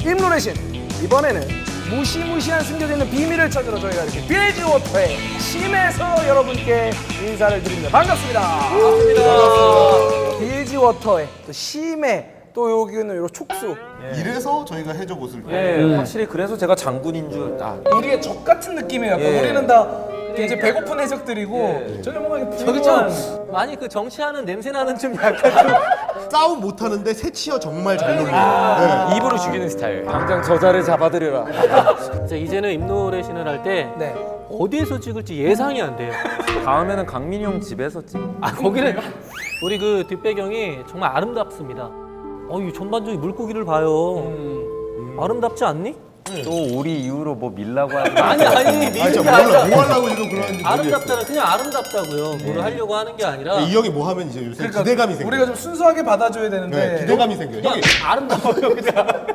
임노래신 이번에는 무시무시한 숨겨져 있는 비밀을 찾으러 저희가 이렇게 빌지 워터의 심에서 여러분께 인사를 드립니다. 반갑습니다. 반갑습니다. 빌지 워터의 또 심에 또 여기는 요 촉수. 이래서 저희가 해적 옷을 확실히 그래서 제가 장군인 줄. 우리의 적 같은 느낌이에요. 우리는 다 이제 배고픈 해적들이고 저기 뭔가 이렇게 저기 좀 많이 그 정치하는 냄새 나는 좀 약간 좀 싸움 못하는데 새치어 정말 잘 놀려요. 입으로 죽이는 스타일. 당장 저자를 잡아들여라. 진짜 이제는 임노래신을 할 때 네. 어디에서 찍을지 예상이 안 돼요. 다음에는 강민이 형 집에서 찍. 거기는 우리 그 뒷배경이 정말 아름답습니다. 이 전반적인 물고기를 봐요. 아름답지 않니? 또 우리 이후로 뭐 밀라고 하는. 아니 아니 미는 게 뭐 아니라 하려고 지금 그러는지 아름답잖아. 그냥 아름답다고요. 뭐를 하려고 하는 게 아니라 이 형이 뭐 하면 이제 요새 기대감이 생겨. 우리가 좀 순수하게 받아줘야 되는데 기대감이 생겨요. 형이 아름다워요 그냥.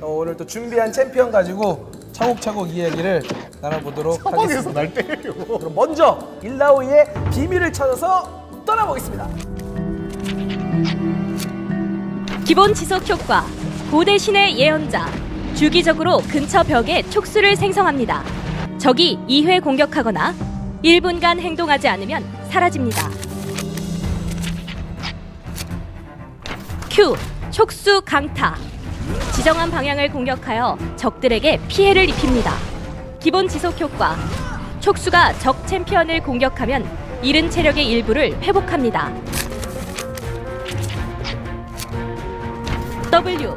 오늘 또 준비한 챔피언 가지고 차곡차곡 이야기를 나눠보도록 하겠습니다. 서방에서 날 때려. 그럼 먼저 일라오이의 비밀을 찾아서 떠나보겠습니다. 기본 지속 효과, 고대신의 예언자, 주기적으로 근처 벽에 촉수를 생성합니다. 적이 2회 공격하거나 1분간 행동하지 않으면 사라집니다. Q, 촉수 강타. 지정한 방향을 공격하여 적들에게 피해를 입힙니다. 기본 지속 효과, 촉수가 적 챔피언을 공격하면 잃은 체력의 일부를 회복합니다. W,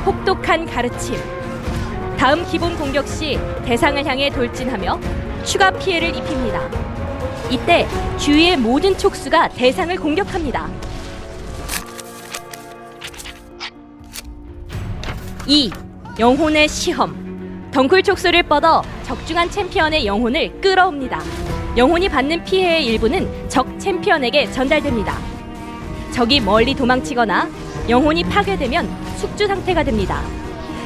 혹독한 가르침. 다음 기본 공격 시 대상을 향해 돌진하며 추가 피해를 입힙니다. 이때 주위의 모든 촉수가 대상을 공격합니다. 2. 영혼의 시험. 덩굴 촉수를 뻗어 적중한 챔피언의 영혼을 끌어옵니다. 영혼이 받는 피해의 일부는 적 챔피언에게 전달됩니다. 적이 멀리 도망치거나 영혼이 파괴되면 숙주 상태가 됩니다.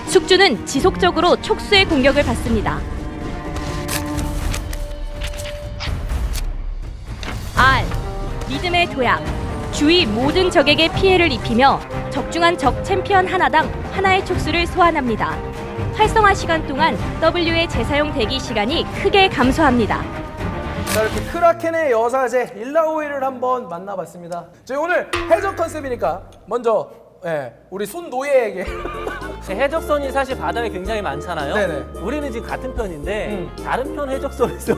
숙주는 지속적으로 촉수의 공격을 받습니다. R. 믿음의 도약. 주위 모든 적에게 피해를 입히며 적중한 적 챔피언 하나당 하나의 촉수를 소환합니다. 활성화 시간 동안 W의 재사용 대기 시간이 크게 감소합니다. 자, 이렇게 크라켄의 여사제 일라오이를 한번 만나봤습니다. 저희 오늘 해적 컨셉이니까 먼저 우리 손 노예에게 해적선이 사실 바다에 굉장히 많잖아요. 네네. 우리는 지금 같은 편인데 다른 편 해적선에서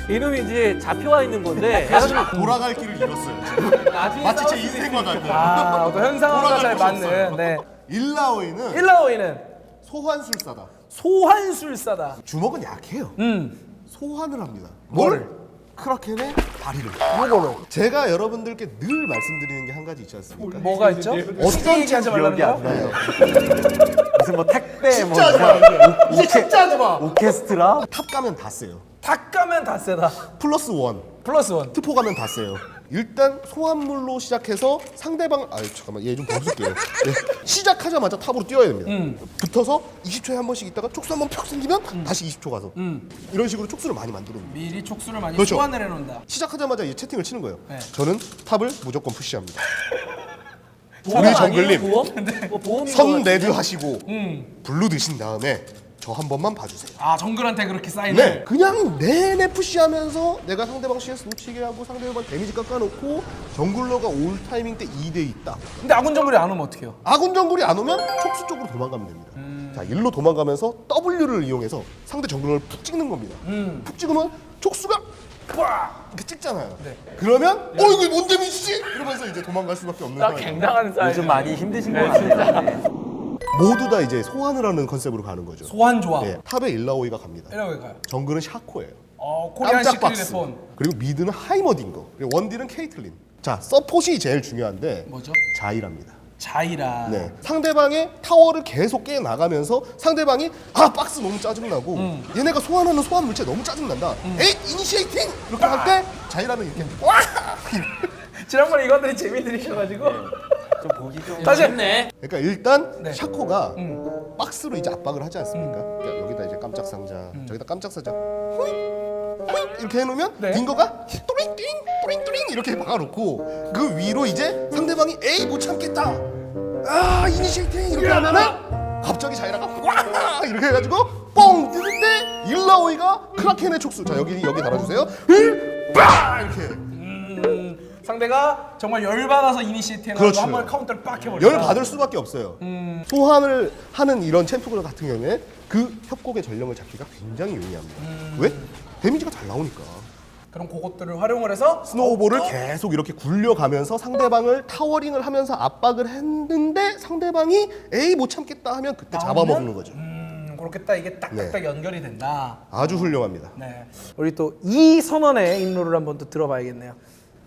이름이 이제 잡혀와 있는 건데 돌아갈 길을 잃었어요. 지금. 마치 제 인생과 같아요. 어떤 현상과 잘 돌아갈 곳이 맞는 없어요. 일라오이는 일라오이는 소환술사다. 소환술사다. 주먹은 약해요. 소환을 합니다. 뭐를? 크라켄의 다리를. 요거로. 제가 여러분들께 늘 말씀드리는 게 한 가지 있지 않습니까? 뭐가 있죠? 어떤 얘기하지 말라는 기억이 안 거? 나요. 무슨 뭐 택배 뭐 진짜 하지 마. 이제 진짜 하지 마. 오케스트라? 탑 가면 다 세요. 닭 가면 다 세다. 플러스 원. 플러스 원. 트포 가면 다 세요. 일단 소환물로 시작해서 상대방 잠깐만 얘 좀 벗을게요. 시작하자마자 탑으로 뛰어야 됩니다. 붙어서 20초에 한 번씩 있다가 촉수 한 번 펴 생기면 다시 20초 가서 이런 식으로 촉수를 많이 만들어줍니다. 미리 촉수를 많이 그렇죠. 소환을 해놓는다. 시작하자마자 얘 채팅을 치는 거예요. 네. 저는 탑을 무조건 푸시합니다. 보험 우리 아니에요? 정글님 보험? 뭐 보험인 것 선 같은데? 레드 하시고 블루 드신 다음에 저 한 번만 봐주세요. 아, 정글한테 그렇게 사인을. 네, 그냥 내내 푸시하면서 내가 상대방 CS 놓치게 하고 상대방 데미지 깎아놓고 정글러가 올 타이밍 때 2대 있다. 근데 아군 정글이 안 오면 어떡해요? 아군 정글이 안 오면 촉수 쪽으로 도망가면 됩니다. 자, 일로 도망가면서 W를 이용해서 상대 정글러를 푹 찍는 겁니다. 푹 찍으면 촉수가 빡 이렇게 찍잖아요. 네. 그러면 이거 뭔 데미지지? 이러면서 이제 도망갈 수밖에 없는 상황이에요. 굉장한 사이. 요즘 많이 힘드신 것 같아요. 모두 다 이제 소환을 하는 컨셉으로 가는 거죠. 소환 조합. 네, 탑에 일라오이가 갑니다. 이러고 가요. 정글은 샤코예요. 코리안 깜짝 시크릿의 박스. 손. 그리고 미드는 하이머딩거. 그리고 원딜은 케이틀린. 자, 서폿이 제일 중요한데 뭐죠? 자일합니다. 자이라. 네. 상대방의 타워를 계속 깨 나가면서 상대방이 박스 너무 짜증나고 얘네가 소환하는 소환 물체 너무 짜증난다. 에이 이니시에이팅 이렇게 할 때 자이라는 이렇게 와 지난번에 이것들이 재미들이셔가지고 좀 보기 좀 다시 그러니까 일단 네. 샤코가 박스로 이제 압박을 하지 않습니까? 그러니까 여기다 이제 깜짝 상자, 저기다 깜짝 상자, 호잉, 호잉 이렇게 해놓으면 네. 딩거가 또링띵, 또링또링 이렇게 박아놓고 그 위로 이제 상대방이 에이 못 참겠다, 이니시에이팅 이렇게 하면은 갑자기 자이라가 와 이렇게 해가지고 뻥 뜨는 때 일라오이가 크라켄의 촉수, 자 여기 달아주세요. 빠 이렇게. 상대가 정말 열받아서 이니시에이팅 그렇죠. 한번 카운터를 빡 해버려. 열 받을 수밖에 없어요. 소환을 하는 이런 챔프들 같은 경우에 그 협곡의 전령을 잡기가 굉장히 용이합니다. 왜? 데미지가 잘 나오니까. 그럼 그것들을 활용을 해서 스노우볼을 계속 이렇게 굴려가면서 상대방을 타워링을 하면서 압박을 했는데 상대방이 에이 못 참겠다 하면 그때 잡아먹는 거죠. 그렇게 딱 이게 딱딱딱 연결이 된다. 아주 훌륭합니다. 네. 우리 또 이 선언의 인로를 한번 또 들어봐야겠네요.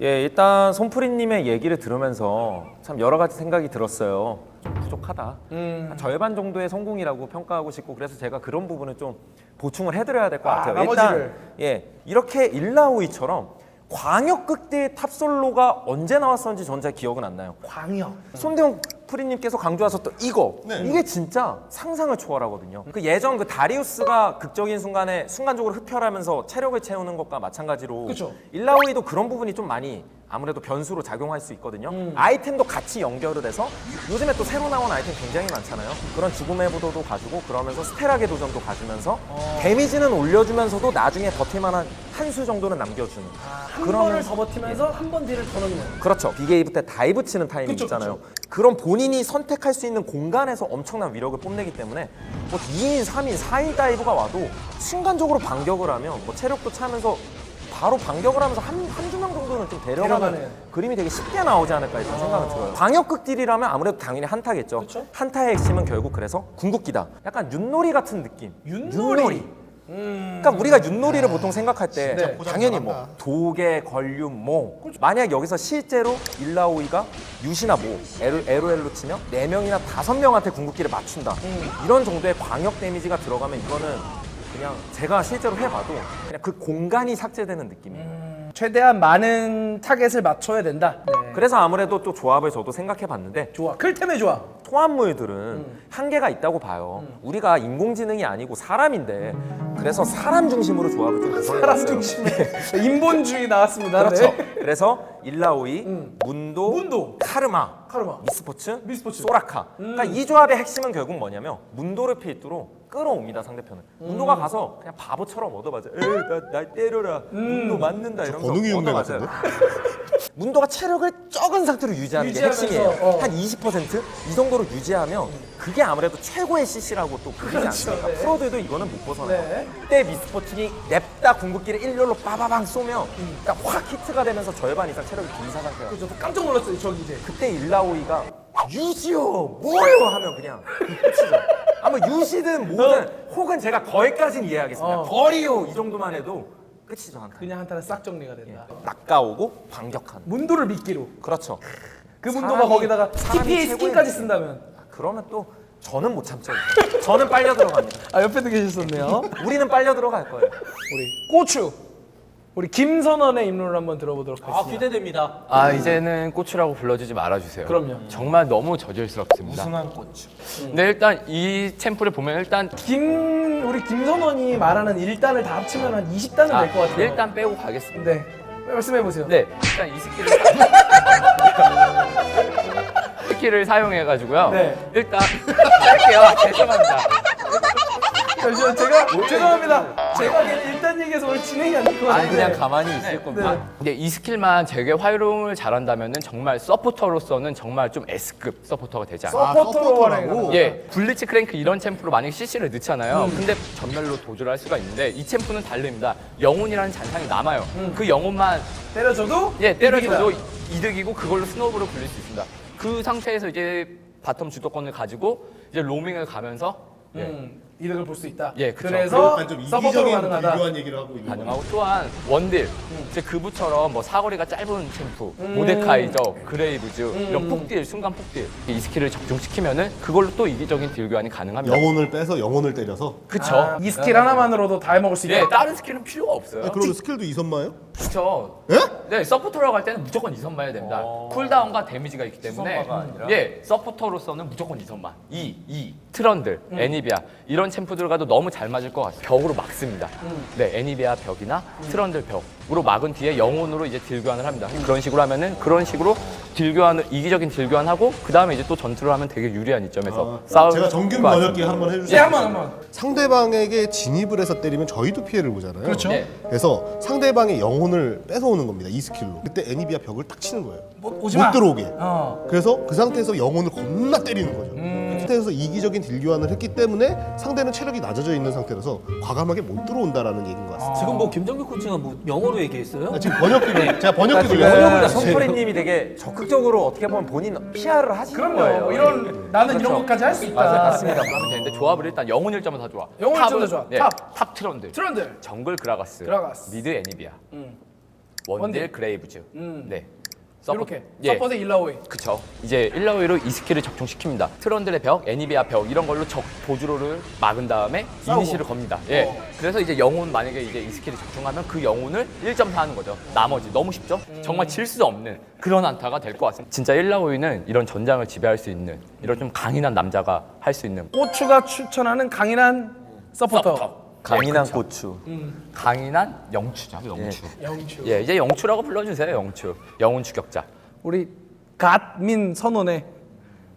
예, 일단 손프리님의 얘기를 들으면서 참 여러 가지 생각이 들었어요. 좀 부족하다. 한 절반 정도의 성공이라고 평가하고 싶고 그래서 제가 그런 부분을 좀 보충을 해드려야 될 것 같아요. 나머지를. 일단 이렇게 일라오이처럼 광역극대 탑솔로가 언제 나왔었는지 전 잘 기억은 안 나요. 광역. 손대용 프리님께서 강조하셨던 이거 네. 이게 진짜 상상을 초월하거든요. 그 예전 그 다리우스가 극적인 순간에 순간적으로 흡혈하면서 체력을 채우는 것과 마찬가지로 그쵸. 일라오이도 그런 부분이 좀 많이 아무래도 변수로 작용할 수 있거든요. 아이템도 같이 연결을 해서 요즘에 또 새로 나온 아이템 굉장히 많잖아요. 그런 죽음의 부도도 가지고 그러면서 스테락의 도전도 가지면서 데미지는 올려주면서도 나중에 버틸만한 한 수 정도는 남겨주는 한 번을 더 버티면서 한 번 딜을 더 넣는. 그렇죠. 비게이브 때 다이브 치는 타이밍 그쵸, 있잖아요. 그런 본인이 선택할 수 있는 공간에서 엄청난 위력을 뽐내기 때문에 뭐 2인, 3인, 4인 다이브가 와도 순간적으로 반격을 하면 뭐 체력도 차면서 바로 반격을 하면서 한두 명 정도는 좀 데려가는 데려가는. 그림이 되게 쉽게 나오지 않을까 이런 생각은 들어요. 광역극 딜이라면 아무래도 당연히 한타겠죠. 그쵸? 한타의 핵심은 결국 그래서 궁극기다. 약간 윷놀이 같은 느낌. 윷놀이. 그러니까 우리가 윷놀이를 보통 생각할 때 네. 당연히 뭐 도개, 걸륨, 뭐 만약 여기서 실제로 일라오이가 유시나 모, 에로엘로 치면 4명이나 5명한테 궁극기를 맞춘다 이런 정도의 광역 데미지가 들어가면 이거는 그냥 제가 실제로 해봐도 그냥 그 공간이 삭제되는 느낌이에요. 최대한 많은 타겟을 맞춰야 된다. 네. 그래서 아무래도 또 조합을 저도 생각해봤는데 좋아. 클템의 좋아. 소환물들은 한계가 있다고 봐요. 우리가 인공지능이 아니고 사람인데 그래서 사람 중심으로 조합을 좀 구성해봤어요. 사람 중심의 인본주의 나왔습니다. 그렇죠. 네. 그래서 일라오이, 문도, 카르마, 미스포츠, 소라카. 그러니까 이 조합의 핵심은 결국 뭐냐면 문도를 필두로 끌어옵니다 상대편을. 문도가 가서 그냥 바보처럼 얻어맞아. 날 때려라. 문도 맞는다 이러면서 권능이 흉내 얻어맞아요. 같은데? 문도가 체력을 적은 상태로 유지하는 게 유지하면서, 핵심이에요. 한 20%? 이 정도로 유지하면 그게 아무래도 최고의 CC라고 또 불리지 않습니까? 프로들도 이거는 못 벗어나요. 네. 그때 미스포츠니 냅다 궁극기를 일렬로 빠바방 쏘면 그러니까 확 히트가 되면서 절반 이상 체력이 빈사 상태가 저도 깜짝 놀랐어요. 저기 이제. 그때 일라오이가 유시오 뭐요 하면 그냥 끝이죠. 아마 유시든 뭐든 혹은 제가 거기까지는 이해하겠습니다. 버리요 이 정도만 해도 끝이죠. 한타. 그냥 한타는 싹 정리가 된다. 낚아오고 반격하는. 문도를 미끼로. 그렇죠. 그 문도가 거기다가 사람이 TPA 최고의 스킨까지 문제. 쓴다면. 그러면 또 저는 못 참죠. 저는 빨려 들어갑니다. 옆에도 계셨었네요. 우리는 빨려 들어갈 거예요. 우리 고추. 우리 김선원의 임론을 한번 들어보도록 하겠습니다. 기대됩니다. 이제는 고추라고 불러주지 말아주세요. 그럼요. 정말 너무 저질스럽습니다. 우승한 고추. 근데 일단 이 챔프를 보면 일단 우리 김선원이 말하는 1단을 다 합치면 한 20단은 될 것 같아요. 일단 빼고 가겠습니다. 네. 말씀해 보세요. 네, 일단 이 스킬을 사용해가지고요. 네. 일단 할게요. 죄송합니다. 잠시만 죄송합니다. 제가 그냥 1단 얘기해서 오늘 진행이 안 될 것 같아요. 그냥 가만히 있을 겁니다. 근데 이 스킬만 되게 활용을 잘한다면은 정말 서포터로서는 정말 좀 S급 서포터가 되지 않을까. 서포터로 활용하고. 서포터라고? 예, 블리츠 크랭크 이런 챔프로 만약에 CC를 넣잖아요. 근데 전멸로 도주를 할 수가 있는데 이 챔프는 다릅니다. 영혼이라는 잔상이 남아요. 그 영혼만 때려줘도 때려줘도 이득이고 그걸로 스노우볼을 굴릴 수 있습니다. 그 상태에서 이제 바텀 주도권을 가지고 이제 로밍을 가면서 이득을 볼 수 있다. 예, 그쵸. 그래서 약간 좀 서포터로 이기적인 가능하다. 비교한 얘기를 하고 있는 가능하고 또한 원딜 이제 그부처럼 뭐 사거리가 짧은 챔프 모데카이저 그레이브즈 이런 폭딜 순간 폭딜 이 스킬을 적중시키면은 그걸로 또 이기적인 딜 교환이 가능합니다. 영혼을 빼서 영혼을 때려서. 그쵸? 이 스킬 하나만으로도 다 해먹을 수 있다. 예, 다른 스킬은 필요가 없어요. 그러면 스킬도 이선마예요? 그쵸? 예? 네, 서포터라고 할 때는 무조건 2선만 해야 됩니다. 쿨다운과 데미지가 있기 때문에 이선마가 아니라? 예, 서포터로서는 무조건 2선만. 트런들, 애니비아 이런 챔프들과도 너무 잘 맞을 것 같아요. 벽으로 막습니다. 네, 애니비아 벽이나 트런들 벽으로 막은 뒤에 영혼으로 이제 딜 교환을 합니다. 그런 식으로 하면은 그런 식으로 딜 교환을 이기적인 딜 교환하고 그 다음에 이제 또 전투를 하면 되게 유리한 이점에서 싸울 제가 정균 것 번역기 같습니다. 한번 예, 해주세요. 한번. 상대방에게 진입을 해서 때리면 저희도 피해를 보잖아요. 그렇죠. 네. 그래서 상대방의 영혼을 뺏어오는 겁니다. 이 스킬로. 그때 애니비아 벽을 딱 치는 거예요. 오지 마. 못 들어오게. 어. 그래서 그 상태에서 영혼을 겁나 때리는 거죠. 그 상태에서 이기적인 딜 교환을 했기 때문에 상대는 체력이 낮아져 있는 상태라서 과감하게 못 들어온다라는 얘기인 것 같습니다. 지금 뭐 김정규 코치가 뭐 영어로 얘기했어요? 지금 번역기를 제가 번역기 지금 돌려서 손프리님이 되게 적극적으로 어떻게 보면 본인 PR을 하시는 그럼요. 거예요. 뭐 이런 나는 이런 것까지 할 수 있다. 맞습니다. 그러면 되는데 조합을 일단 영혼 1점은 다 좋아. 영혼 탑은- 1점 다 좋아. 예, 탑. 탑 트런들. 트런들. 정글 그라가스. 그라가스. 미드 애니비아. 원딜 원딜. 그레이브즈. 네. 이렇게 예. 서포트 일라오이. 그쵸. 이제 1라웨이로 이 스킬을 적중시킵니다. 트런들의 벽, 애니비아 벽 이런 걸로 적 도주로를 막은 다음에 싸우고. 이니시를 겁니다. 예. 그래서 이제 영혼 만약에 이제 이 스킬이 적중하면 그 영혼을 1점 하는 거죠. 나머지 너무 쉽죠? 정말 질 수 없는 그런 한타가 될 것 같습니다. 진짜 1라웨이는 이런 전장을 지배할 수 있는 이런 좀 강인한 남자가 할 수 있는 고추가 추천하는 강인한 서포터. 강인한 고추. 강인한 영추죠. 영추. 영추. 예, 이제 영추라고 불러주세요. 영추. 영혼 추격자. 우리 갓민 선원의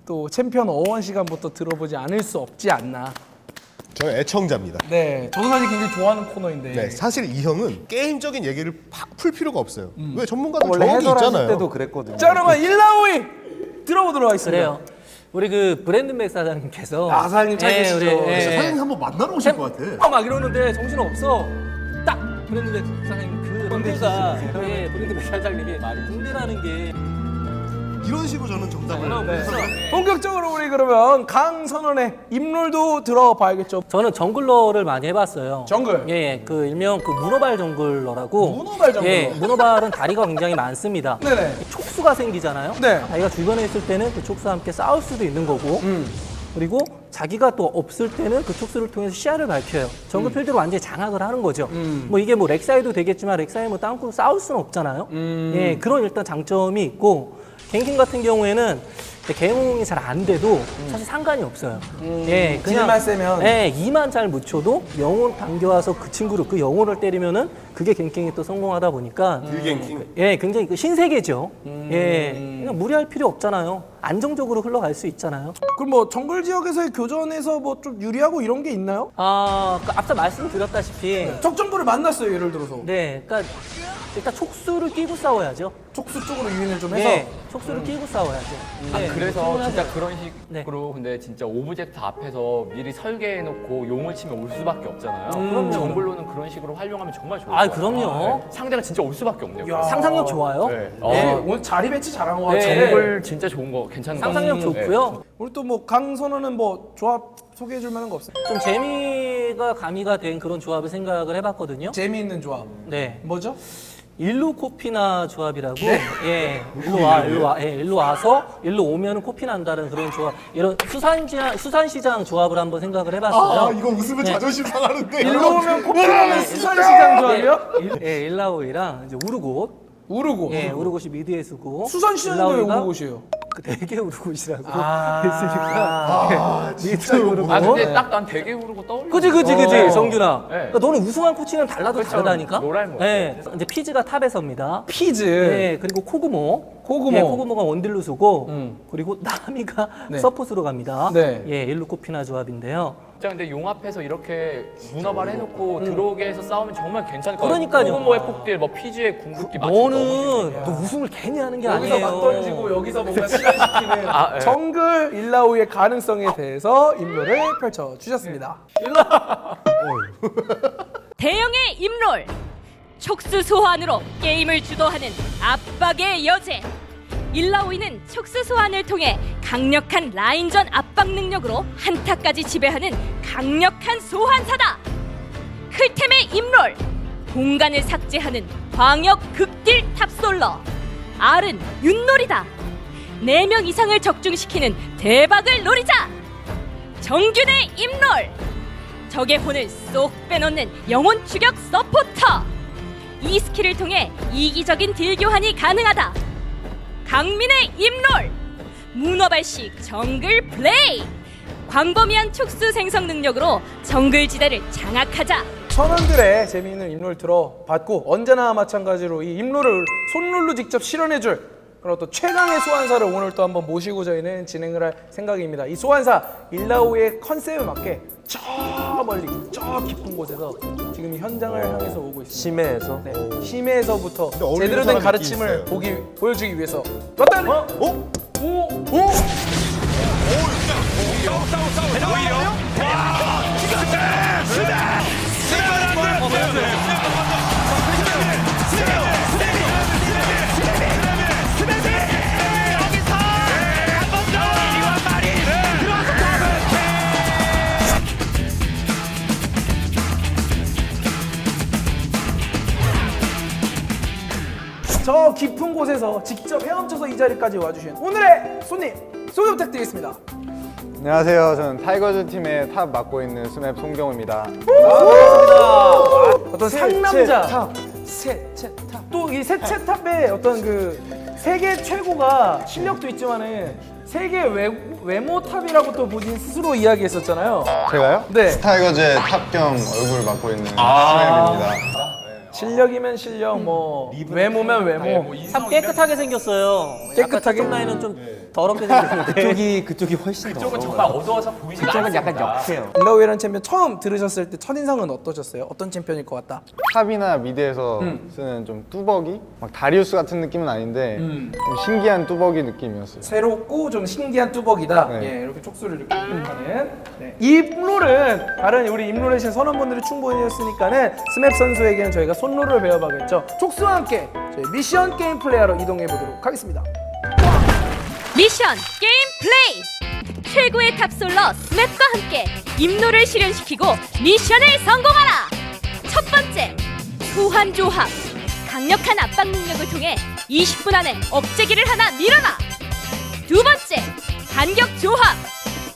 또 챔피언 어원 시간부터 들어보지 않을 수 없지 않나. 저는 애청자입니다. 네, 저도 사실 굉장히 좋아하는 코너인데. 네, 사실 이 형은 게임적인 얘기를 팍 풀 필요가 없어요. 왜 전문가들 원래 저기 해설하실 있잖아요. 때도 그랬거든요. 자, 여러분 일라오이 들어보도록 하겠습니다. 그래요. 우리 그 브랜든백 사장님께서 아, 사장님 잘 계시죠. 사장님 한번 만나러 오실 것 같아. 막 이러는데 정신 없어. 딱 브랜드백 사장님 그 군대가 브랜드백 사장님이 말이 군대라는 게 이런 식으로 저는 정답을 해서 본격적으로 우리 그러면 강선원의 입롤도 들어봐야겠죠. 저는 정글러를 많이 해봤어요. 정글? 예, 그 일명 그 문어발 정글러라고. 문어발 정글러? 예, 문어발은 다리가 굉장히 많습니다. 네네. 촉수가 생기잖아요. 네. 자기가 주변에 있을 때는 그 촉수와 함께 싸울 수도 있는 거고. 그리고 자기가 또 없을 때는 그 촉수를 통해서 시야를 밝혀요. 정글 필드로 완전히 장악을 하는 거죠. 뭐 이게 뭐 렉사이도 되겠지만 렉사이 뭐 땅굴로 싸울 수는 없잖아요. 예, 그런 일단 장점이 있고 갱킹 같은 경우에는 개몽이 잘 안 돼도 사실 상관이 없어요. 예, 딜만 세면. 예, 2만 잘 묻혀도 영혼 당겨와서 그 친구를 그 영혼을 때리면은 그게 갱킹이 또 성공하다 보니까 딜갱킹. 예, 굉장히 그 신세계죠. 예, 그냥 무리할 필요 없잖아요. 안정적으로 흘러갈 수 있잖아요. 그럼 뭐 정글 지역에서의 교전에서 뭐 좀 유리하고 이런 게 있나요? 아, 그 앞서 말씀드렸다시피 적정부를 만났어요, 예를 들어서. 네, 그러니까 일단 촉수를 끼고 싸워야죠. 촉수 쪽으로 유인을 좀 해서. 예, 촉수를 끼고 싸워야죠. 네, 그래서 진짜 그런 네. 식으로 근데 진짜 오브젝트 앞에서 미리 설계해놓고 용을 치면 올 수밖에 없잖아요. 그럼요. 정글로는 그런 식으로 활용하면 정말 좋을 것 아, 같아요. 그럼요. 상대가 진짜 올 수밖에 없네요. 야. 상상력 좋아요. 네. 네, 어, 오늘 자리 배치 잘한 것 같아요. 정글 진짜 좋은 거 괜찮은 거 상상력 같아요. 좋고요. 우리 또 뭐 강선원은 뭐 조합 소개해 줄 만한 거 없어요? 좀 재미가 가미가 된 그런 조합을 생각을 해봤거든요. 재미있는 조합. 네, 뭐죠? 일루 코피나 조합이라고. 예, 일로 와서 일로 오면은 코피 난다는 그런 조합. 이런 수산시장 조합을 한번 생각을 해봤어요. 아 이거 웃으면 자존심 상하는데. 일로 오면 코피라는 수산시장 조합이요? 예, 일라오이랑 이제 우르곳. 우르고. 예, 우르곳이 미드에 쓰고. 수산시장이 왜 일라오이가 우르고시에요? 그 대게 우르곳이라고 아. 했으니까. 미드 우르곳. 아 근데 딱 난 되게 오르고 떠올려. 그지 정균아. 네. 그러니까 너는 우승한 코치는 달라도 그렇죠. 다르다니까. 노랄모. 예, 이제 피즈가 탑에 섭니다. 피즈. 예, 그리고 코그모. 코그모. 예, 코그모가 원딜로 쓰고, 그리고 나미가 네. 서폿으로 갑니다. 네. 예, 일루 코피나 조합인데요. 진짜 근데 용 앞에서 이렇게 문어발 해놓고 들어오게 해서 싸우면 정말 괜찮을 것 같아요. 그러니까요. 코그모의 폭딜, 뭐 피지의 궁극기 맞추는 거 너무 너는 너 우승을 괜히 하는 게 여기서 아니에요. 막 던지고 여기서 뭔가 실현시키는 아, 예. 정글 일라오이의 가능성에 대해서 임무를 펼쳐 주셨습니다. 대형의 입롤 촉수 소환으로 게임을 주도하는 압박의 여제 일라오이는 촉수 소환을 통해 강력한 라인전 압박 능력으로 한타까지 지배하는 강력한 소환사다. 클템의 임롤, 공간을 삭제하는 광역 극딜 탑솔러. R은 윷놀이다. 4명 이상을 적중시키는 대박을 노리자. 정균의 임롤, 적의 혼을 쏙 빼놓는 영혼 추격 서포터. 이 스킬을 통해 이기적인 딜 교환이 가능하다. 강민의 임롤, 문어발식 정글 플레이. 광범위한 촉수 생성 능력으로 정글 지대를 장악하자. 선원들의 재미있는 임롤 들어봤고 언제나 마찬가지로 이 임롤을 손룰로 직접 실현해줄 그런 또 최강의 소환사를 오늘 또 한번 모시고 저희는 진행을 할 생각입니다. 이 소환사 일라오의 컨셉에 맞게 저 멀리 저 깊은 곳에서 지금 이 현장을 향해서 오고 있습니다. 심해에서 네, 심해에서 어울리는 제대로 된 사람 가르침을 느낌이 있어요. 보여주기 위해서 어떤 저 깊은 곳에서 직접 헤엄쳐서 이 자리까지 와주신 오늘의 손님 소개 부탁드리겠습니다. 안녕하세요. 저는 타이거즈 팀의 탑 맡고 있는 스맵 송경호입니다. 어떤 상남자 또 이 세체탑의 어떤 그 세계 최고가 실력도 있지만은 세계 외모 탑이라고 또 본인 스스로 이야기했었잖아요. 제가요? 네. 타이거즈의 탑경 얼굴 맡고 있는 스맵입니다. 실력이면 실력, 뭐 외모면 외모. 참 깨끗하게 생겼어요. 깨끗하게? 약간 라인은 좀 더럽게 생겼는데. 그쪽이 훨씬 더. 이쪽은 정말 어두워서 보이지가 그쪽은 않습니다. 약간 역해요. 일라오이라는 챔피언 처음 들으셨을 때 첫인상은 어떠셨어요? 어떤 챔피언일 것 같다? 탑이나 미드에서 쓰는 좀 뚜벅이? 막 다리우스 같은 느낌은 아닌데 좀 신기한 뚜벅이 느낌이었어요. 새롭고 좀 신기한 뚜벅이다. 네. 예, 이렇게 촉수를 이렇게 하는. 네. 이 임롤은 다른 우리 임롤의 선원분들이 충분히였으니까는 스맵 선수에게는 저희가 손롤을 배워봐겠죠. 촉수와 함께 저희 미션 게임 플레이하러 이동해 보도록 하겠습니다. 미션 게임 플레이. 최고의 탑솔러 스맵과 함께 임노를 실현시키고 미션을 성공하라. 첫 번째, 소환 조합. 강력한 압박 능력을 통해 20분 안에 억제기를 하나 밀어라. 두 번째, 반격 조합.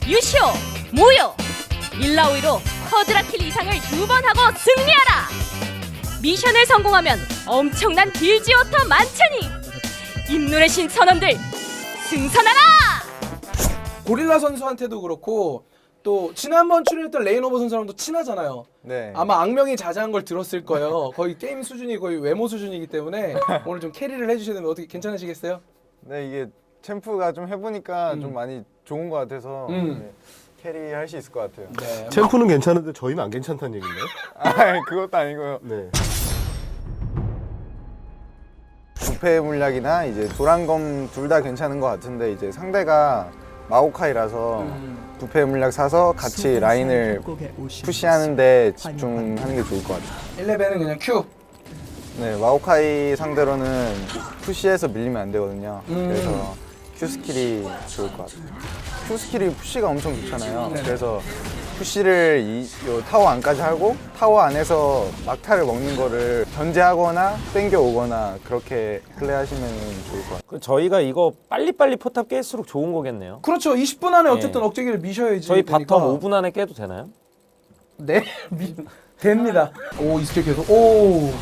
유시오, 모요. 일라오이로 쿼드라킬 이상을 2번 하고 승리하라. 미션을 성공하면 엄청난 딜지워터 만천이. 임노의 신 선원들 승선하라. 고릴라 선수한테도 그렇고 또 지난번 출연했던 레이노버 선수랑도 친하잖아요. 네. 아마 악명이 자자한 걸 들었을 거예요. 거의 게임 수준이 거의 외모 수준이기 때문에 오늘 좀 캐리를 해주셔야 되는데 어떻게 괜찮으시겠어요? 네, 이게 챔프가 좀 해보니까 좀 많이 좋은 것 같아서 네, 캐리할 수 있을 것 같아요. 네. 챔프는 괜찮은데 저희는 안 괜찮다는 얘기인가요? 아, 그것도 아니고요. 네. 부패 물약이나 이제 도란검 둘 다 괜찮은 것 같은데 이제 상대가 마오카이라서 부패 물약 사서 같이 라인을 푸시하는데 집중하는 게 좋을 것 같아요. 11은 그냥 큐. 네, 마오카이 상대로는 푸시해서 밀리면 안 되거든요. 그래서 Q 스킬이 좋을 것 같아요. Q 스킬이 푸시가 엄청 좋잖아요. 그래서 푸시를 요 타워 안까지 하고 타워 안에서 막타를 먹는 거를 견제하거나 땡겨 오거나 그렇게 플레이하시면 좋을 것 같아요. 그럼 저희가 이거 빨리빨리 포탑 깰수록 좋은 거겠네요. 그렇죠. 20분 안에 어쨌든 억제기를 미셔야지. 저희 되니까. 바텀 5분 안에 깨도 되나요? 네, 됩니다. 오, 이 스킬 계속. 오,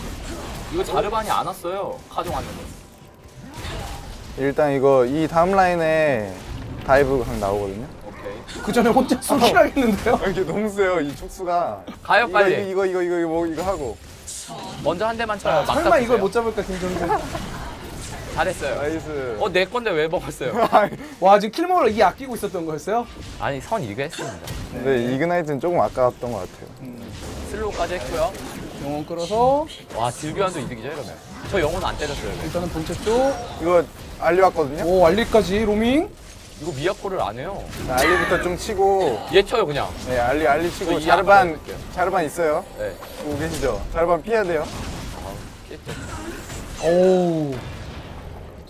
이거 자르반이 안 왔어요. 카종하는 거. 일단 이거 이 다음 라인에 다이브 강 나오거든요. 오케이. 그 전에 혼자 숨기라겠는데요? 이게 너무 세요, 이 촉수가. 가요, 빨리. 이거 하고. 먼저 한 대만 쳐요. 막 설마 이걸 못 잡을까 김정준? 잘했어요. 나이스. 내 건데 왜 먹었어요? 와, 지금 킬 먹으러 이 아끼고 있었던 거였어요? 아니 선 이거 했습니다. 근데 이그나이트는 조금 아까웠던 것 같아요. 슬로우까지 했고요. 영혼 끌어서 와 딜교환도 이득이죠 이러면. 저 영혼 안 때렸어요. 왜? 일단은 본체 쪽. 이거 알리 왔거든요. 오, 알리까지 로밍. 이거 미야코를 안 해요. 알리부터 좀 치고. 얘 쳐요 그냥. 네, 알리 치고 이 앞으로 해볼게요. 자르반 있어요. 네. 보고 계시죠? 자르반 피해야 돼요. 오.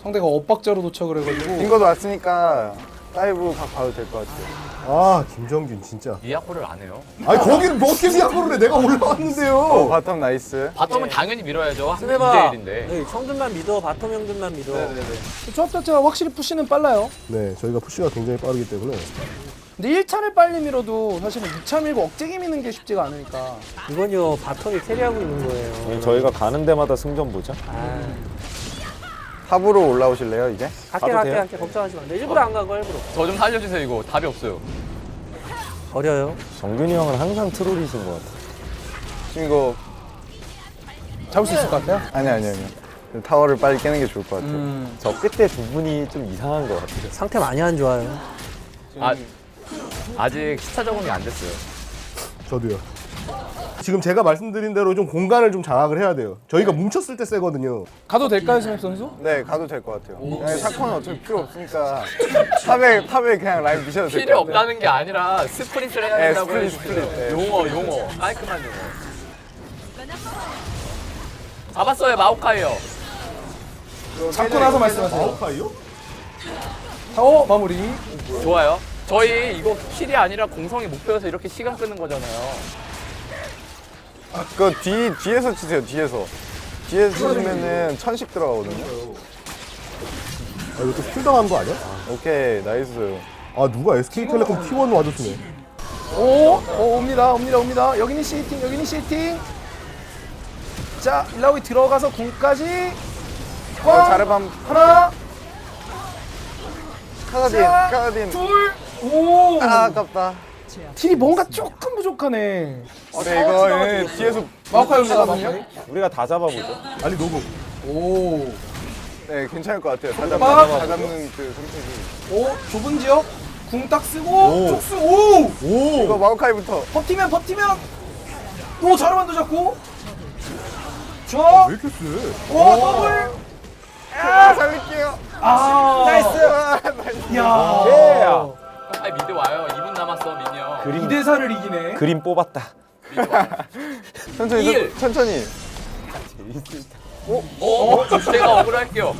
상대가 엇박자로 도착을 해가지고 빙거도 왔으니까 다이브 각 봐도 될 것 같아요. 아 김정균 진짜. 미야코를 안 해요. 아니 거기는 뭐 어떻게 미약거를 해? 내가 올라왔는데요. 바텀 나이스. 바텀은 당연히 밀어야죠. 스네바 2대1인데. 네, 형들만 믿어. 바텀 형들만 믿어. 조합 자체가 확실히 푸시는 빨라요. 네, 저희가 푸시가 굉장히 빠르기 때문에. 근데 1차를 빨리 밀어도 사실은 2차 밀고 억제기 미는 게 쉽지가 않으니까. 이건요 바텀이 캐리하고 있는 거예요. 저희가 가는 데마다 승전 보자. 아, 탑으로 올라오실래요 이제? 갈게 걱정하지 마. 내 일부러 안 간 거야 일부러. 저 좀 살려주세요. 이거 답이 없어요. 어려요. 정균이 형은 항상 트롤이신 것 같아. 지금 이거 잡을 수 있을 것 같아요? 아니. 타워를 빨리 깨는 게 좋을 것 같아요. 저 끝에 두 분이 좀 이상한 것 같아요. 상태 많이 안 좋아요. 아직 시차 적응이 안 됐어요. 저도요. 지금 제가 말씀드린 대로 좀 공간을 좀 장악을 해야 돼요. 저희가 뭉쳤을 때 세거든요. 가도 될까요, 스맵 선수? 네, 가도 될 것 같아요. 그냥 사건은 어차피 필요 없으니까 탑에 그냥 라인 미셔도 될 필요 것 같아요. 없다는 게 아니라 스프린트를 해야 네, 된다고 해요. 스프린트. 네. 용어. 깔끔한 용어. 잡았어요, 마오카이요. 잡고 나서 말씀하세요. 아웃파이요? 타워 마무리. 좋아요. 저희 이거 킬이 아니라 공성이 목표여서 이렇게 시간 끄는 거잖아요. 그거 뒤에서 치세요, 뒤에서. 뒤에서 치시면은 1000씩 들어가거든요. 아, 이거 또 킬 당한 거 아니야? 오케이, 나이스. 아 누가 SK텔레콤 T1 와줬으네. 옵니다. 여기는 시팅. 자, 일라오이 들어가서 궁까지. 자르밤 하나, 카가딘. 둘, 오. 아, 아깝다. 딜이 뭔가 조금 부족하네. 네, 이거 뒤에서 마오카이 옵니다. 우리가 다 잡아보죠. 아니 노고. 오. 네, 괜찮을 것 같아요. 다 잡는 그 선택이. 오, 좁은 지역. 궁 딱 쓰고 촉수. 오. 이거 마오카이부터. 버티면. 오, 자르반도 잡고. 좋아. 왜 이렇게 세? 오, 더블. 살릴게요. 나이스. 야. 빨리 미드 와요. 2분 남았어, 미니어. 2대 4를 이기네. 그림 뽑았다. 일. 천천히. 제가 억울할게요.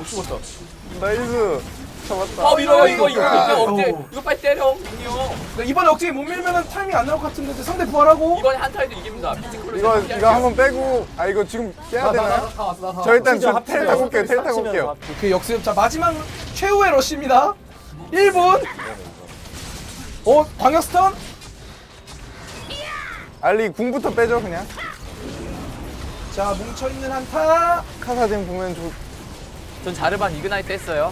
나이스. 잡았다. 밀어요, 이거 이거 빨리 때려, 미니어. 이번에 억제기 못 밀면은 타이밍 안 나올 것 같은데 상대 부활하고. 이번에 한타에도 이깁니다. 피지컬로 이거 한번 빼고. 아, 이거 지금 깨야 되나요? 저 일단 텔 타고 올게요. 그 역습. 자, 마지막 최후의 러쉬입니다. 1분. 오, 광역 스턴. 알리 궁부터 빼죠, 그냥. 자, 뭉쳐있는 한타. 카사딘 보면 좋. 전 자르반 이그나이트 했어요.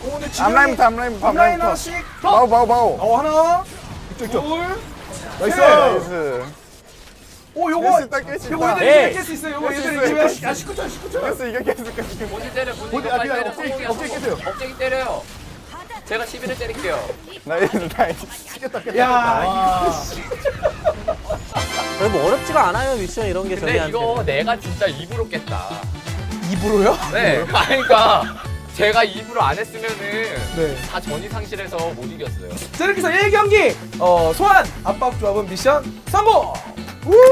오, 근데 앞라인부터. 앞라인 하나씩. 마오. 하나. 둘. 나이스. 나이스. 오, 요거. 깰 수 있다. 요거 얘들 깰 수 있어요. 요거 얘들 이기면. 야, 19초. 깼어, 이거 깼어. 본인 때려, 본인 빨리 때려. 억제기 깨세요. 억제기 때려요. 제가 11을 때릴게요. 나이스. 야. 뭐 어렵지가 않아요 미션 이런 게 근데 저희한테. 이거 내가 진짜 입으로 깼다. 입으로요? 네. 그러니까 제가 입으로 안 했으면은 네. 다 전이 상실해서 못 이겼어요. 자, 이렇게 해서 1경기 소환 압박 조합은 미션 성공!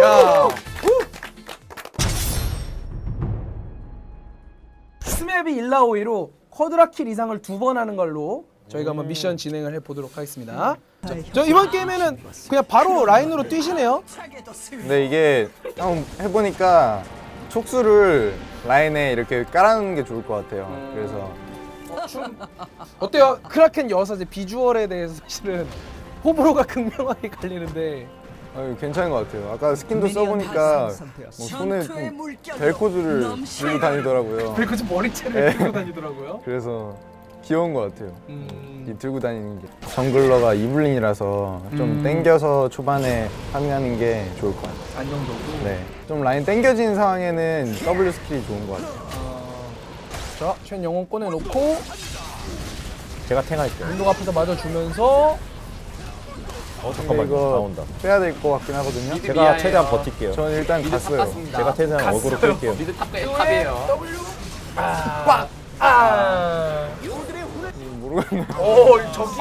야. 스맵이 일라오이로 쿼드라킬 이상을 2번 하는 걸로 저희가 한번 미션 진행을 해보도록 하겠습니다. 자, 저 이번 게임에는 그냥 바로 라인으로 뛰시네요. 근데 이게 한번 해보니까 촉수를 라인에 이렇게 깔아놓는 게 좋을 것 같아요. 그래서 어때요? 크라켄 여사제 비주얼에 대해서 사실은 호불호가 극명하게 갈리는데 괜찮은 것 같아요. 아까 스킨도 써보니까 뭐 손에 좀 벨코즈를 들고 다니더라고요. 그리고 좀 머리채를 들고 다니더라고요. 그래서 귀여운 것 같아요. 이 들고 다니는 게. 정글러가 이블린이라서 좀 땡겨서 초반에 파밍하는 게 좋을 것 같아요. 안정적으로. 네, 좀 라인 땡겨진 상황에는 W 스킬이 좋은 것 같아요. 자, 쉔 영혼 꺼내놓고 제가 탱할게요. 운동 앞에서 맞아주면서 잠깐만 이거 나온다. 빼야 될 것 같긴 하거든요. 제가 최대한 버틸게요. 저는 일단 미드 탑 갔어요. 갔습니다. 제가 최대한 어그로 끌게요. 미드 탑이에요. 모르겠네. 오, 저기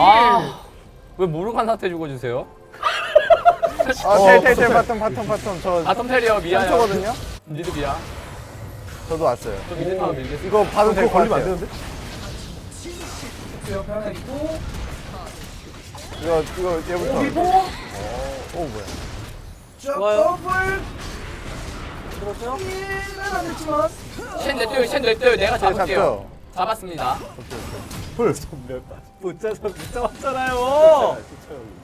왜 모르간한테 죽어주세요? 텔 바텀. 저 바텀 테리어 미아요. 거든요. 미드 미아. 저도 왔어요. 이거 봐도 될 것 같아요. 옆에 하나 있고 이거 얘부터. 그리고 뭐야? 더블 그렇죠? 안 됐지만 쉔 냈어요. 내가 잡을게요. 잡죠? 잡았습니다. 못 잡았잖아요.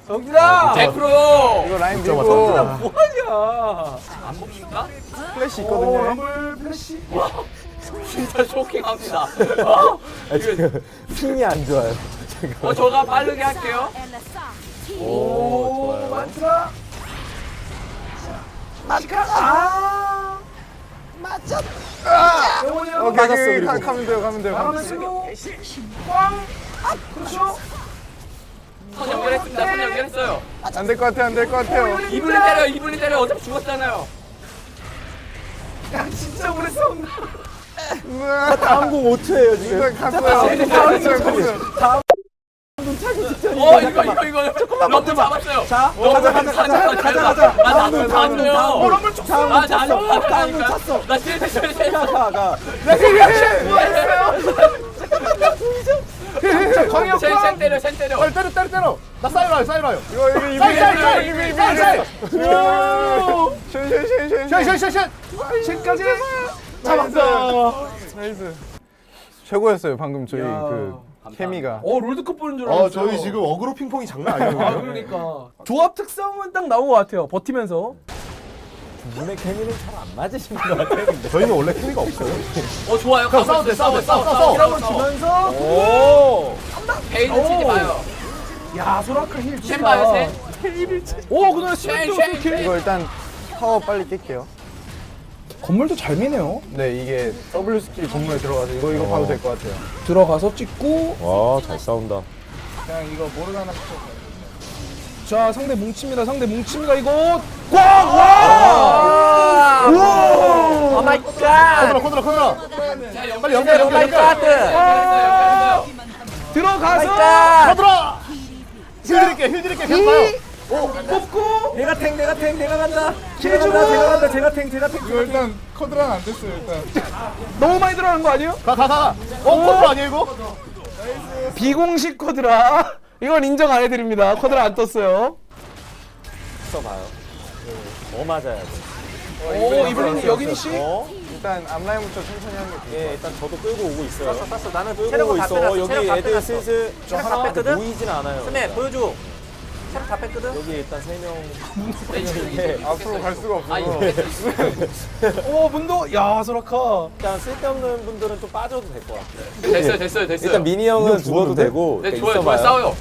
정진아 100%. 이거 라인 밀고 뭐하냐 안 봅니까? 플래시 있거든요. 더블 플래시 진짜 쇼킹합니다. 힘이 안 좋아요. 저가 빠르게 할게요. 오 많더라 마지카 영원히 형 오케이, 가면 돼요, 가면 돼요. 다음에 쓰고 꽝 그렇죠 선 연결했습니다. 선 연결했어요. 안 될 것 같아요, 안 될 것 같아요. 이분이 때려. 어차피 죽었잖아요. 야 진짜 오래 싸운다 다음 공 5초예요 지금. 일단 갔어요. 이거. 너무 잡았어요. 자, 가자. 나도 탔어요. 럼블 촉수 나 찼어. 나 실패. 가. 광역 쉔 때려. 빨리 때려. 나 사이라요. 이거 이비. 샷. 쉔까지 잡았어 나이스. 최고였어요, 방금 저희 그 케미가. 롤드컵 보는 줄 알았어요 저희 지금 어그로 핑퐁이 장난 아니에요. 그러니까 조합 특성은 딱 나온 것 같아요 버티면서 눈의 케미는 잘 안 맞으시는 것 같아요. 근데. 저희는 원래 케미가 없어요. 좋아요. 싸워. 이런 걸 주면서 오. 베인을 치지 마요. 야 소라카 힐 쉔 봐요, 쉔. 오 그다음에 스맨도 쉔. 스킬 이거 일단 타워 빨리 깰게요. 건물도 잘 미네요 네, 이게 W 스킬 건물에 들어가서 이거 봐도 될 것 같아요. 들어가서 찍고 와, 잘 싸운다. 그냥 이거 모르가나 자 상대 뭉칩니다 이거 꽝! 와! 오 마이 갓. 코드라. 빨리 오 마이 갓. 들어가서 코드라. 힐 드릴게. 계속 가요. 뽑고 내가 간다. 제가 탱. 이거 일단 커드라는 안 됐어요, 일단. 너무 많이 들어간 거 아니에요? 가. 코드라 아니에요 이거? 비공식 쿼드라 이건 인정 안 해드립니다 쿼드라 안 떴어요 써봐요. 뭐 맞아야 돼. 오 이블린 여기니 씨 일단 앞라인부터 천천히 하는 게 좋을 것 예, 일단 저도 끌고 오고 있어요. 땄어. 나는 끌고 체력을 오고 다 있어. 빼놨어. 여기 체력 다 애들 빼놨어. 슬슬 체력 다 뺐거든? 모이진 않아요. 스매 보여줘. 체력 다 뺐거든? 여기 일단 3명. 같아요. 앞으로 갈 수가 없어서. 오 문도 야 소라카 일단 쓸데없는 분들은 좀 빠져도 될 것 같아요. 됐어요. 일단 미니 형은 죽어도 되고. 네, 그러니까 좋아요. 있어봐요. 싸워요.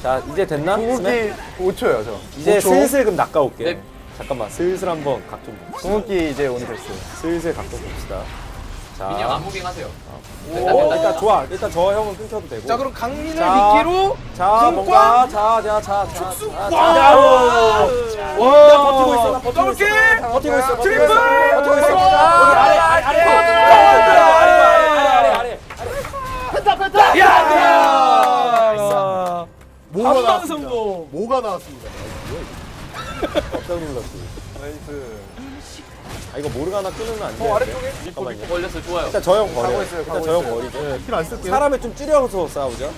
자, 이제 됐나? 궁극기 5초요, 저. 이제 5초. 슬슬 그럼 낚아올게요. 네. 잠깐만, 슬슬 한번 각 좀 봅시다. 궁극기 이제 온 됐어요. 슬슬 각 좀 봅시다. 민영 자, 안무빙 하세요. 일단 좋아. 일단 저 형은 끊겨도 되고. 자 그럼 강민을 자, 미끼로 자, 뭔가 자. 와 버티고 있어. 나 버티고 더블킥 있어. 버티고 있어. 트리플 버티고 있어. 아래 야 뭐가 한방 나왔습니다. 성공 뭐가 나왔습니다. 깜짝 놀랐어. 나이스. 아, 이거 모르가나 끊으면 안 돼. 아래쪽에? 잠깐만요. 걸렸어. 좋아요. 일단 저 형 버려. 있어요, 일단 가고 저 형 있어요. 버리고. 힐 안 쓸게요. 사람을 좀 줄여서 싸우자.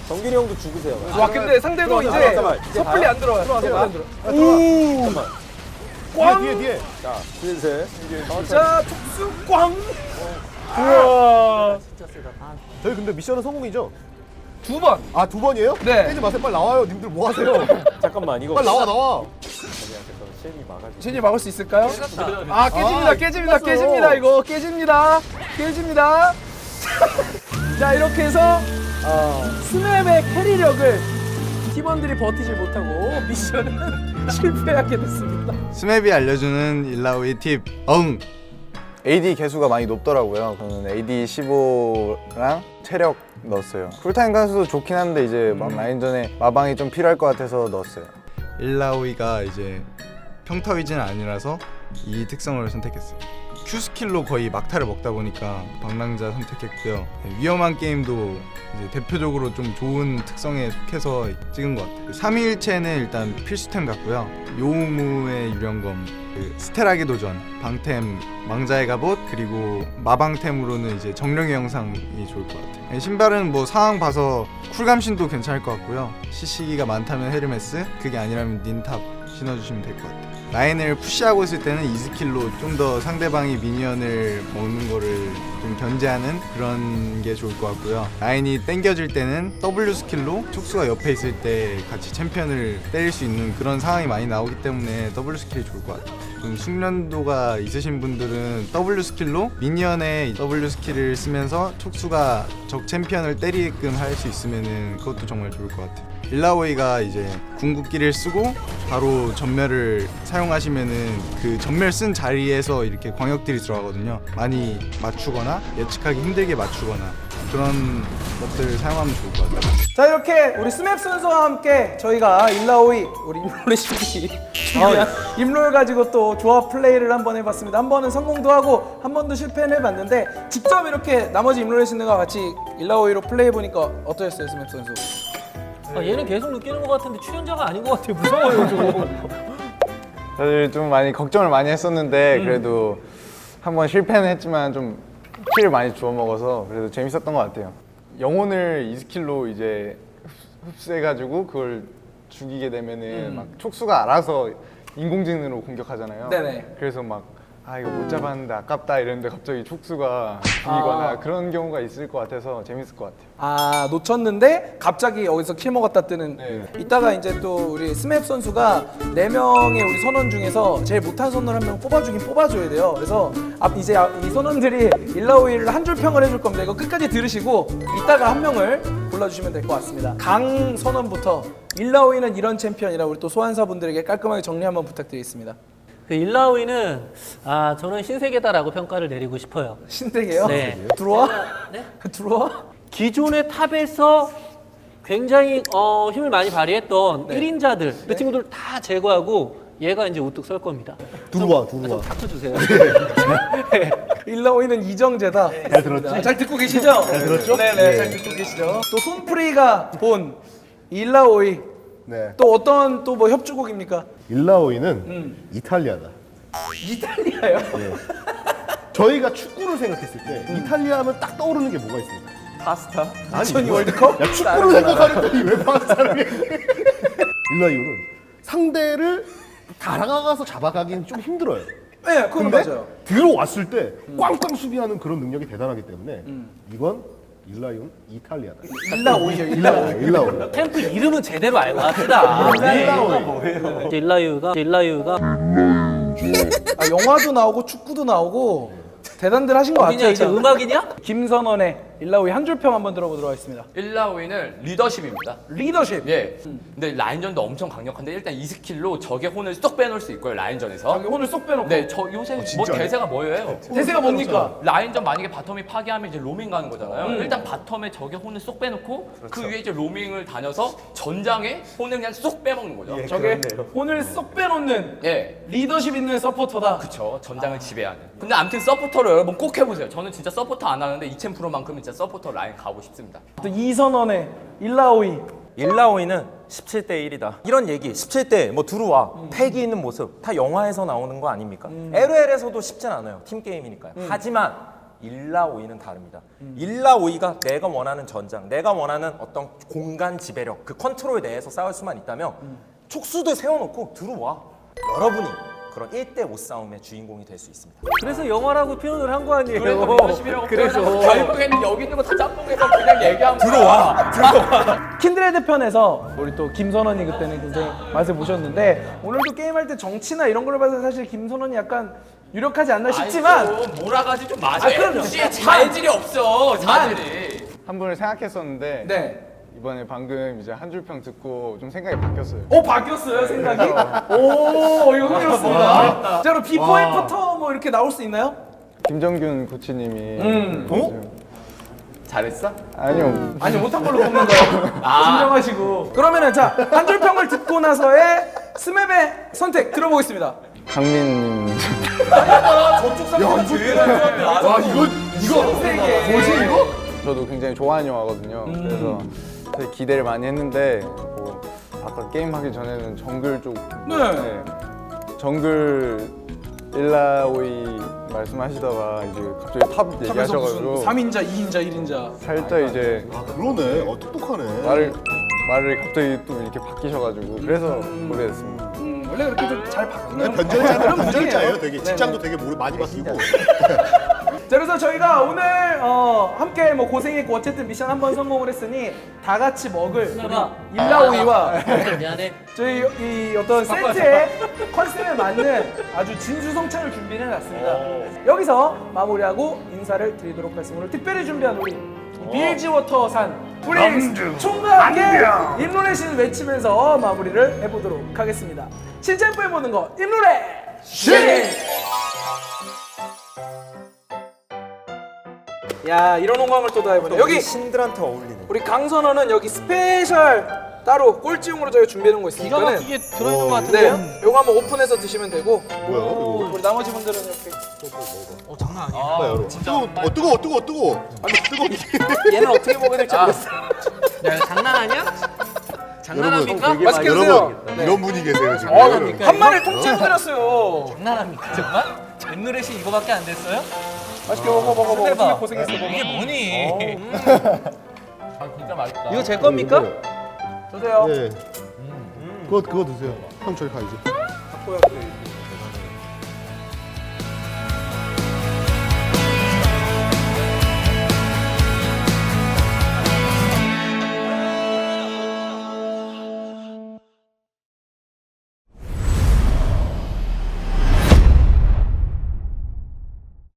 정균이 형도 죽으세요. 와 근데 상대도 이제 잠깐만. 이제 섣불리 봐요. 안 들어와요 섣불리 안 들어 잠깐만. 뒤에. 자, 슬슬. 자 촉수 꽝 우와 저희 근데 미션은 성공이죠? 두번 아, 2번이에요? 네. 깨지 마세요. 빨리 나와요. 님들 뭐 하세요? 잠깐만, 이거. 빨리 나와. 잠깐만, 쉔이 막아줘. 진이 막을 수 있을까요? 아 깨집니다 이거 깨집니다 자 이렇게 해서 스맵의 캐리력을 팀원들이 버티지 못하고 미션은 실패하게 됐습니다 스맵이 알려주는 일라오이 팁. AD 개수가 많이 높더라고요. 저는 AD 15랑 체력 넣었어요. 쿨타임 간수도 좋긴 한데 이제 라인전에 마방이 좀 필요할 것 같아서 넣었어요. 일라오이가 이제 평타 위즈는 아니라서 이 특성을 선택했어요. Q 스킬로 거의 막타를 먹다 보니까 방랑자 선택했고요. 네, 위험한 게임도 이제 대표적으로 좀 좋은 특성에 속해서 찍은 것 같아요. 3위일체는 일단 필수템 같고요. 요우무의 유령검, 스테라기 도전, 방템, 망자의 갑옷, 그리고 마방템으로는 이제 정령의 영상이 좋을 것 같아요. 네, 신발은 뭐 상황 봐서 쿨감신도 괜찮을 것 같고요. CC기가 많다면 헤르메스, 그게 아니라면 닌탑 신어주시면 될 것 같아요. 라인을 푸시하고 있을 때는 이 스킬로 좀 더 상대방이 미니언을 먹는 거를 좀 견제하는 그런 게 좋을 것 같고요. 라인이 땡겨질 때는 W 스킬로 촉수가 옆에 있을 때 같이 챔피언을 때릴 수 있는 그런 상황이 많이 나오기 때문에 W 스킬이 좋을 것 같아요. 좀 숙련도가 있으신 분들은 W 스킬로 미니언의 W 스킬을 쓰면서 촉수가 적 챔피언을 때리게끔 할 수 있으면은 그것도 정말 좋을 것 같아요. 일라오이가 이제 궁극기를 쓰고 바로 전멸을 사용하시면은 그 전멸 쓴 자리에서 이렇게 광역들이 들어가거든요. 많이 맞추거나 예측하기 힘들게 맞추거나 그런 것들을 사용하면 좋을 것 같아요. 자, 이렇게 우리 스맵 선수와 함께 저희가 일라오이 우리 임롤의 시기 준비한 임롤 가지고 또 조합 플레이를 한번 해봤습니다. 한 번은 성공도 하고 한 번도 실패는 해봤는데 직접 이렇게 나머지 임롤의 신들과 같이 일라오이로 플레이해보니까 어떠셨어요, 스맵 선수? 얘는 계속 느끼는 것 같은데 출연자가 아닌 것 같아요. 무서워요 좀. 사실 좀 많이 걱정을 많이 했었는데 그래도 한번 실패는 했지만 좀 키를 많이 주워 먹어서 그래도 재밌었던 것 같아요. 영혼을 이 스킬로 이제 흡수해가지고 그걸 죽이게 되면은 막 촉수가 알아서 인공지능으로 공격하잖아요. 네네. 그래서 막 이거 못 잡았는데 아깝다 이랬는데 갑자기 촉수가 죽이거나 그런 경우가 있을 것 같아서 재밌을 것 같아요. 놓쳤는데 갑자기 여기서 킬 먹었다 뜨는. 이따가 이제 또 우리 스맵 선수가 4명의 우리 선원 중에서 제일 못한 선원 한 명 뽑아줘야 돼요. 그래서 이제 이 선원들이 일라오이를 한 줄 평을 해줄 겁니다. 이거 끝까지 들으시고 이따가 한 명을 골라주시면 될 것 같습니다. 강 선원부터 일라오이는 이런 챔피언이라 우리 또 소환사분들에게 깔끔하게 정리 한번 부탁드리겠습니다. 그 일라오이는 저는 신세계다라고 평가를 내리고 싶어요. 신세계요? 네. 들어와? 네? 들어와? 기존의 탑에서 굉장히 힘을 많이 발휘했던 1인자들 그 친구들 다 제거하고 얘가 이제 우뚝 설 겁니다. 들어와. 닥쳐주세요. 일라오이는 이정재다. 잘 들었지? 잘 듣고 계시죠? 잘 들었죠? 네네, 잘 듣고 계시죠? 또 손프리가 본 일라오이. 네. 또 어떤 또 뭐 협주곡입니까? 일라오이는 이탈리아다. 이탈리아요? 네. 저희가 축구를 생각했을 때 이탈리아 하면 딱 떠오르는 게 뭐가 있습니까? 파스타? 아니, 2002 월드컵? 야, 축구를 생각하랬더니 왜 파스타를 해? 일라이오는 상대를 다가가서 잡아가기는 좀 힘들어요. 네, 그건 근데 맞아요. 들어왔을 때 꽝꽝 수비하는 그런 능력이 대단하기 때문에 이건 일라이온 이탈리아다. 일라오이요, 일라오이. 템플 이름은 제대로 알고 합시다. 일라유가 영화도 나오고 축구도 나오고 대단들 하신 것 같아요. 이제 음악이냐? 김선원의 일라오이 한 줄평 한번 들어보도록 하겠습니다. 일라오이는 리더십입니다. 리더십. 예. 근데 라인전도 엄청 강력한데 일단 이 스킬로 적의 혼을 쏙 빼놓을 수 있고요. 라인전에서. 자기 혼을 쏙 빼놓고. 네, 저 요새 뭐 대세가 뭐예요? 대세가 뭡니까? 라인전 만약에 바텀이 파괴하면 이제 로밍 가는 거잖아요. 일단 바텀에 적의 혼을 쏙 빼놓고 그 위에 이제 로밍을 다녀서 전장에 혼을 그냥 쏙 빼먹는 거죠. 저게 혼을 쏙 빼놓는 예. 리더십 있는 서포터다. 그쵸. 전장을 지배하는. 근데 아무튼 서포터를 여러분 꼭 해보세요. 저는 진짜 서포터 안 하는데 2000%만큼은 진짜 서포터 라인 가고 싶습니다. 또 이선원의 일라오이. 일라오이는 17대 1이다. 이런 얘기 17대 뭐 들어와 패기 있는 모습 다 영화에서 나오는 거 아닙니까? LOL에서도 쉽진 않아요. 팀 게임이니까요. 하지만 일라오이는 다릅니다. 일라오이가 내가 원하는 전장, 내가 원하는 어떤 공간 지배력, 그 컨트롤 내에서 싸울 수만 있다면 촉수도 세워놓고 들어와. 여러분이 그런 1대5 싸움의 주인공이 될 수 있습니다. 그래서 영화라고 표현을 한 거 아니에요? 그래서 리더십이라고 그래서 결국에는 여기 있는 거 다 짬뽕해서 그냥 얘기한 거야. 들어와. 킨드레드 편에서 우리 또 김선원이 그때는 굉장히 맛을 보셨는데 오늘도 게임할 때 정치나 이런 걸 봐서 사실 김선원이 약간 유력하지 않나 싶지만 아이고, 몰아가지 좀 마세요. 그럼요. MC에 자질이 없어. 자질이. 한 분을 생각했었는데 네. 이번에 방금 이제 한 줄 평 듣고 좀 생각이 바뀌었어요. 바뀌었어요 생각이? 오 이거 흥미롭습니다. 자 그럼 비포 애프터 뭐 이렇게 나올 수 있나요? 김정균 코치님이 잘했어? 아니요. 아니 못한 걸로 뽑는 거예요. 진정하시고. 그러면은 자 한 줄 평을 듣고 나서의 스맵의 선택 들어보겠습니다. 강민님. 와 이거 뭐지 이거? 저도 굉장히 좋아하는 영화거든요. 그래서 되게 기대를 많이 했는데 뭐 아까 게임 하기 전에는 정글 쪽 정글 일라오이 말씀하시다가 이제 갑자기 탑 얘기하셔가지고 3인자, 2인자, 1인자. 살짝 이제 그러네. 똑똑하네. 말을 갑자기 또 이렇게 바뀌셔가지고 그래서 보게 됐습니다. 원래 그렇게 좀 잘 바꾸는 변절자는 변절자예요. 되게 직장도 되게 많이 바뀌고. 자, 그래서 저희가 오늘 함께 뭐 고생했고 어쨌든 미션 한 번 성공을 했으니 다 같이 먹을 우리 일라오이와 저희 이 어떤 세트의 컨셉에 맞는 아주 진수성찬을 준비를 해놨습니다. 여기서 마무리하고 인사를 드리도록 하겠습니다. 오늘 특별히 준비한 우리 BLG워터산 우리 총과 함께 임노래신을 외치면서 마무리를 해보도록 하겠습니다. 신챔프 해보는 거 임노래 신! 야, 이런 홍광을 또 다 해보네. 여기 신들한테 어울리는. 우리 강선호는 여기 스페셜 따로 꼴찌용으로 저희가 준비해놓은 거 있으니까 기가 막히게 들어있는 것 같은데요? 네, 요거 한번 오픈해서 드시면 되고 뭐야 이거? 우리 나머지 분들은 이렇게 장난 아니야. 뜨거워. 아니 뜨거워. 얘는 어떻게 먹어야 될지 모르겠어. 야, 장난 아니야? 장난합니까? 맛있게 드세요. 여러분 이런 분이 계세요 지금. 한 마리 통째로 드렸어요. 장난합니까 정말? 엠누렛이 이거밖에 안 됐어요? 맛있게 먹어. 대박. 고생했어. 이게 뭐니? 아, 진짜 맛있다. 이거 제 겁니까? 드세요. 네. 그거 드세요. 형 저희 가야지. 갖고 와.